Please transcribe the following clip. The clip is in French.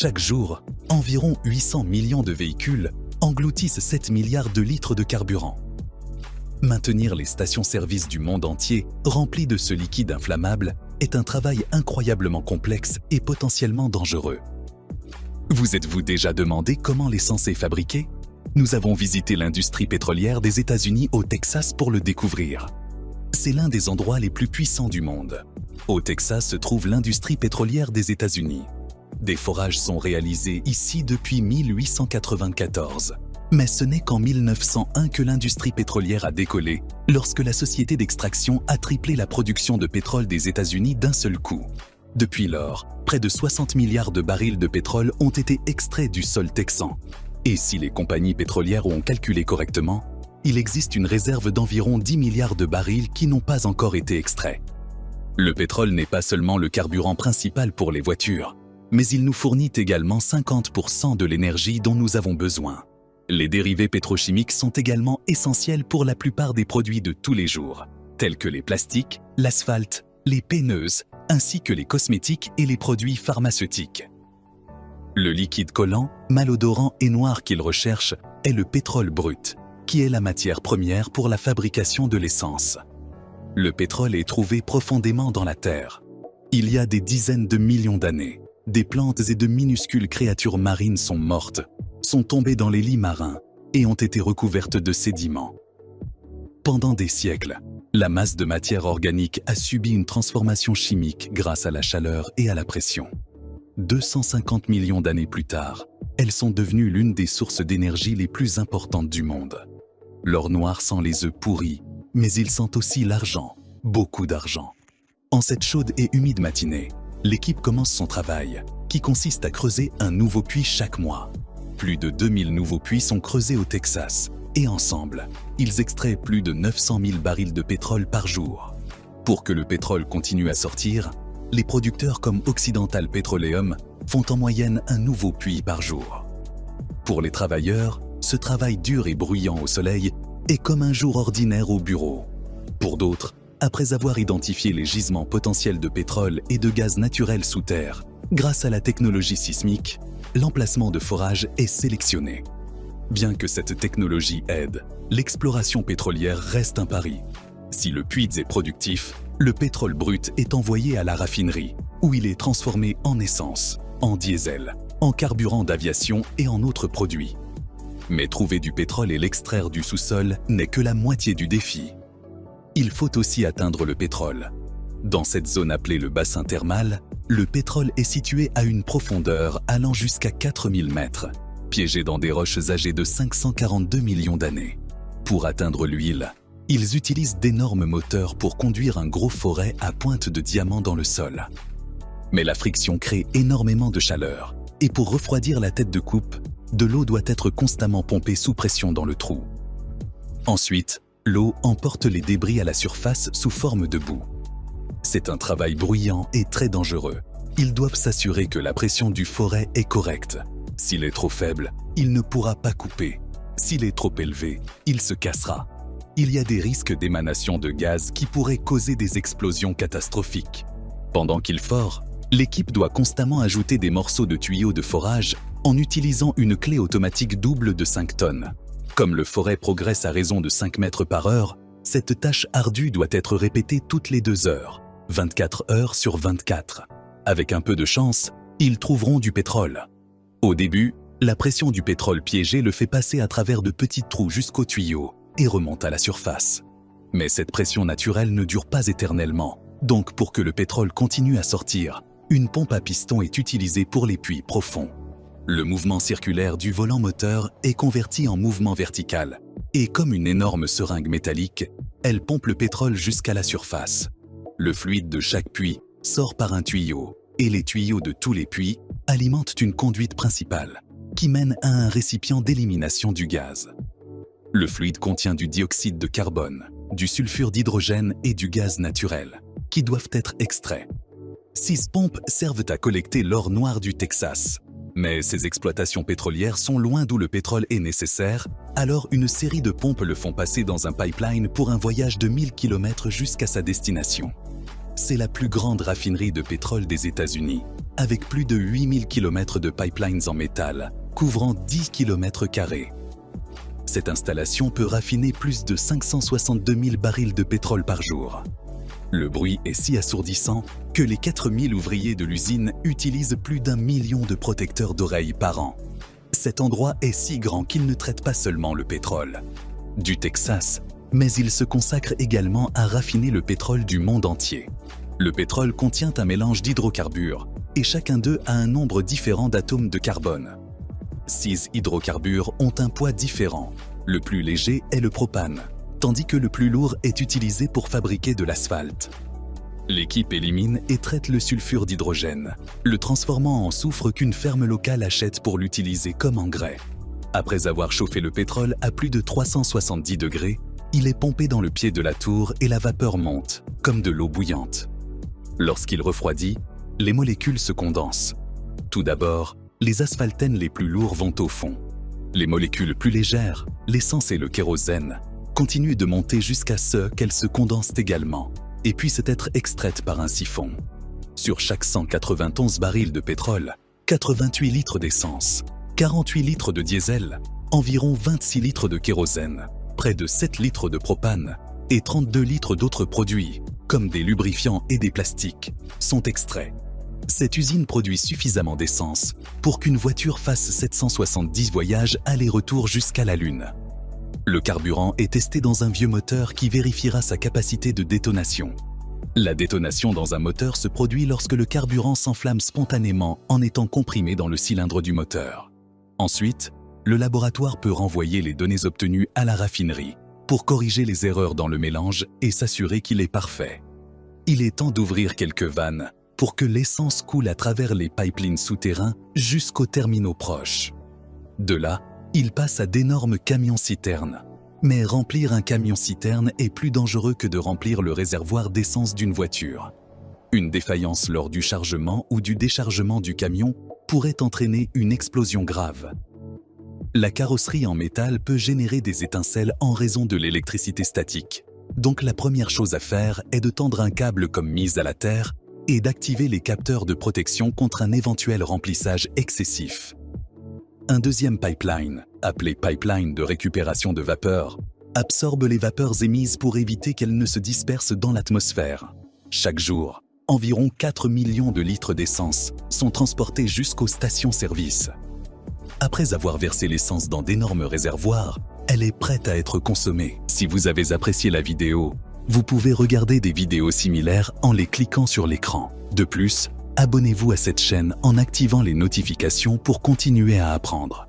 Chaque jour, environ 800 millions de véhicules engloutissent 7 milliards de litres de carburant. Maintenir les stations-service du monde entier remplies de ce liquide inflammable est un travail incroyablement complexe et potentiellement dangereux. Vous êtes-vous déjà demandé comment l'essence est fabriquée? Nous avons visité l'industrie pétrolière des États-Unis au Texas pour le découvrir. C'est l'un des endroits les plus puissants du monde. Au Texas se trouve l'industrie pétrolière des États-Unis. Des forages sont réalisés ici depuis 1894. Mais ce n'est qu'en 1901 que l'industrie pétrolière a décollé, lorsque la société d'extraction a triplé la production de pétrole des États-Unis d'un seul coup. Depuis lors, près de 60 milliards de barils de pétrole ont été extraits du sol texan. Et si les compagnies pétrolières ont calculé correctement, il existe une réserve d'environ 10 milliards de barils qui n'ont pas encore été extraits. Le pétrole n'est pas seulement le carburant principal pour les voitures, mais il nous fournit également 50% de l'énergie dont nous avons besoin. Les dérivés pétrochimiques sont également essentiels pour la plupart des produits de tous les jours, tels que les plastiques, l'asphalte, les peineuses, ainsi que les cosmétiques et les produits pharmaceutiques. Le liquide collant, malodorant et noir qu'il recherche est le pétrole brut, qui est la matière première pour la fabrication de l'essence. Le pétrole est trouvé profondément dans la terre. Il y a des dizaines de millions d'années, des plantes et de minuscules créatures marines sont mortes, sont tombées dans les lits marins et ont été recouvertes de sédiments. Pendant des siècles, la masse de matière organique a subi une transformation chimique grâce à la chaleur et à la pression. 250 millions d'années plus tard, elles sont devenues l'une des sources d'énergie les plus importantes du monde. L'or noir sent les œufs pourris, mais il sent aussi l'argent, beaucoup d'argent. En cette chaude et humide matinée, l'équipe commence son travail, qui consiste à creuser un nouveau puits chaque mois. Plus de 2000 nouveaux puits sont creusés au Texas, et ensemble, ils extraient plus de 900 000 barils de pétrole par jour. Pour que le pétrole continue à sortir, les producteurs comme Occidental Petroleum font en moyenne un nouveau puits par jour. Pour les travailleurs, ce travail dur et bruyant au soleil est comme un jour ordinaire au bureau. Pour d'autres, après avoir identifié les gisements potentiels de pétrole et de gaz naturel sous terre, grâce à la technologie sismique, l'emplacement de forage est sélectionné. Bien que cette technologie aide, l'exploration pétrolière reste un pari. Si le puits est productif, le pétrole brut est envoyé à la raffinerie, où il est transformé en essence, en diesel, en carburant d'aviation et en autres produits. Mais trouver du pétrole et l'extraire du sous-sol n'est que la moitié du défi. Il faut aussi atteindre le pétrole. Dans cette zone appelée le bassin thermal, le pétrole est situé à une profondeur allant jusqu'à 4000 mètres, piégé dans des roches âgées de 542 millions d'années. Pour atteindre l'huile, ils utilisent d'énormes moteurs pour conduire un gros forêt à pointe de diamant dans le sol. Mais la friction crée énormément de chaleur, et pour refroidir la tête de coupe, de l'eau doit être constamment pompée sous pression dans le trou. Ensuite, l'eau emporte les débris à la surface sous forme de boue. C'est un travail bruyant et très dangereux. Ils doivent s'assurer que la pression du forêt est correcte. S'il est trop faible, il ne pourra pas couper. S'il est trop élevé, il se cassera. Il y a des risques d'émanation de gaz qui pourraient causer des explosions catastrophiques. Pendant qu'il fore, l'équipe doit constamment ajouter des morceaux de tuyaux de forage en utilisant une clé automatique double de 5 tonnes. Comme le forêt progresse à raison de 5 mètres par heure, cette tâche ardue doit être répétée toutes les 2 heures, 24 heures sur 24. Avec un peu de chance, ils trouveront du pétrole. Au début, la pression du pétrole piégé le fait passer à travers de petits trous jusqu'au tuyau et remonte à la surface. Mais cette pression naturelle ne dure pas éternellement, donc pour que le pétrole continue à sortir, une pompe à piston est utilisée pour les puits profonds. Le mouvement circulaire du volant moteur est converti en mouvement vertical, et comme une énorme seringue métallique, elle pompe le pétrole jusqu'à la surface. Le fluide de chaque puits sort par un tuyau, et les tuyaux de tous les puits alimentent une conduite principale, qui mène à un récipient d'élimination du gaz. Le fluide contient du dioxyde de carbone, du sulfure d'hydrogène et du gaz naturel, qui doivent être extraits. 6 pompes servent à collecter l'or noir du Texas. Mais ces exploitations pétrolières sont loin d'où le pétrole est nécessaire, alors une série de pompes le font passer dans un pipeline pour un voyage de 1000 km jusqu'à sa destination. c'est la plus grande raffinerie de pétrole des États-Unis, avec plus de 8000 km de pipelines en métal, couvrant 10 km². Cette installation peut raffiner plus de 562 000 barils de pétrole par jour. Le bruit est si assourdissant que les 4000 ouvriers de l'usine utilisent plus d'1 million de protecteurs d'oreilles par an. Cet endroit est si grand qu'il ne traite pas seulement le pétrole du Texas, mais il se consacre également à raffiner le pétrole du monde entier. Le pétrole contient un mélange d'hydrocarbures et chacun d'eux a un nombre différent d'atomes de carbone. 6 hydrocarbures ont un poids différent. Le plus léger est le propane, tandis que le plus lourd est utilisé pour fabriquer de l'asphalte. L'équipe élimine et traite le sulfure d'hydrogène, le transformant en soufre qu'une ferme locale achète pour l'utiliser comme engrais. Après avoir chauffé le pétrole à plus de 370 degrés, il est pompé dans le pied de la tour et la vapeur monte, comme de l'eau bouillante. Lorsqu'il refroidit, les molécules se condensent. Tout d'abord, les asphaltènes les plus lourds vont au fond. Les molécules plus légères, l'essence et le kérosène, continuent de monter jusqu'à ce qu'elles se condensent également et puissent être extraites par un siphon. Sur chaque 191 barils de pétrole, 88 litres d'essence, 48 litres de diesel, environ 26 litres de kérosène, près de 7 litres de propane et 32 litres d'autres produits, comme des lubrifiants et des plastiques, sont extraits. Cette usine produit suffisamment d'essence pour qu'une voiture fasse 770 voyages aller-retour jusqu'à la Lune. Le carburant est testé dans un vieux moteur qui vérifiera sa capacité de détonation. La détonation dans un moteur se produit lorsque le carburant s'enflamme spontanément en étant comprimé dans le cylindre du moteur. Ensuite, le laboratoire peut renvoyer les données obtenues à la raffinerie pour corriger les erreurs dans le mélange et s'assurer qu'il est parfait. Il est temps d'ouvrir quelques vannes pour que l'essence coule à travers les pipelines souterrains jusqu'aux terminaux proches. De là, il passe à d'énormes camions-citernes. Mais remplir un camion-citerne est plus dangereux que de remplir le réservoir d'essence d'une voiture. Une défaillance lors du chargement ou du déchargement du camion pourrait entraîner une explosion grave. La carrosserie en métal peut générer des étincelles en raison de l'électricité statique. Donc la première chose à faire est de tendre un câble comme mise à la terre et d'activer les capteurs de protection contre un éventuel remplissage excessif. Un deuxième pipeline, appelé pipeline de récupération de vapeur, absorbe les vapeurs émises pour éviter qu'elles ne se dispersent dans l'atmosphère. Chaque jour, environ 4 millions de litres d'essence sont transportés jusqu'aux stations-service. Après avoir versé l'essence dans d'énormes réservoirs, elle est prête à être consommée. Si vous avez apprécié la vidéo, vous pouvez regarder des vidéos similaires en les cliquant sur l'écran. De plus, abonnez-vous à cette chaîne en activant les notifications pour continuer à apprendre.